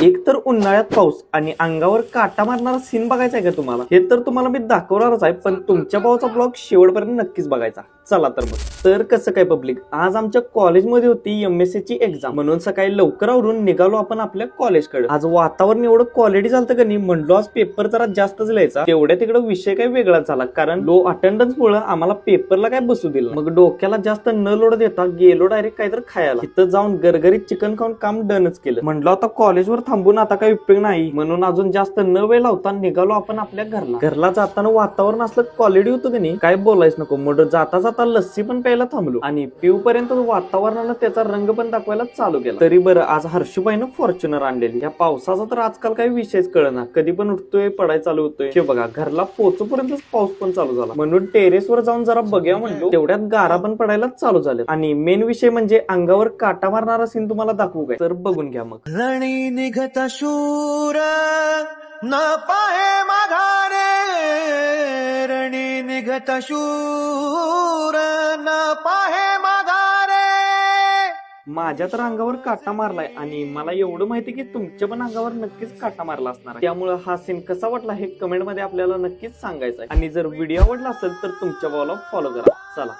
एक तर उन्हाळ्यात पाऊस आणि अंगावर काटा मारणारा सीन बघायचा आहे का तुम्हाला? हे तर तुम्हाला मी दाखवणारच आहे, पण तुमच्या भावाचा ब्लॉग शेवटपर्यंत नक्कीच बघायचा. चला तर मग. तर कसं काय पब्लिक, आज आमच्या कॉलेजमध्ये होती MSc ची एक्झाम, म्हणून सकाळी लवकर आवरून निघालो आपण आपल्या कॉलेजकडे. आज वातावरण एवढं क्वालिटी झालं का नाही, म्हणलो आज पेपर जरा जास्तच लिहायचा. तेवढ्या तिकडे विषय काही वेगळाच झाला, कारण लो अटेंडन्स मुळे आम्हाला पेपरला काय बसू दिलं. मग डोक्याला जास्त न लोड देता गेलो डायरेक्ट काहीतरी खायला. तिथं जाऊन गरगरीत चिकन खाऊन काम डनच केलं. म्हणलो आता कॉलेजवर थांबून आता काही उपयोग नाही, म्हणून अजून जास्त न वेळ लावता निघालो आपण आपल्या घरला जाताना वातावरण असलं क्वालिटी होतं की नाही, काय बोलायच नको. मग जाता जाता लस्सी पण प्यायला थांबलो आणि पिऊ पर्यंत वातावरणानं त्याचा रंग पण दाखवायला चालू केला. तरी बरं, आज हर्षूबाईनं फॉर्च्युनर आणलेली. या पावसाचा तर आजकाल काही विषयच कळना, कधी पण उठतोय पडाय चालू होतोय. हे बघा, घरला पोहोचपर्यंतच पाऊस पण चालू झाला, म्हणून टेरेसवर जाऊन जरा बघूया म्हणलो. तेवढ्यात गारा पण पडायला चालू झाले आणि मेन विषय म्हणजे अंगावर काटा मारणारा सीन तुम्हाला दाखवू काय, तर बघून घ्या मग. रणी निघत शूर न पाहे माघारे, रणी निघत शूर न पाहे माघारे. माझ्या तर अंगावर काटा मारलाय आणि मला एवढं माहिती की तुमच्या पण अंगावर नक्कीच काटा मारला असणार. त्यामुळे हा सीन कसा वाटला हे कमेंट मध्ये आपल्याला नक्कीच सांगायचं आहे. आणि जर व्हिडिओ आवडला असेल तर तुमच्या भावाला फॉलो करा. चला.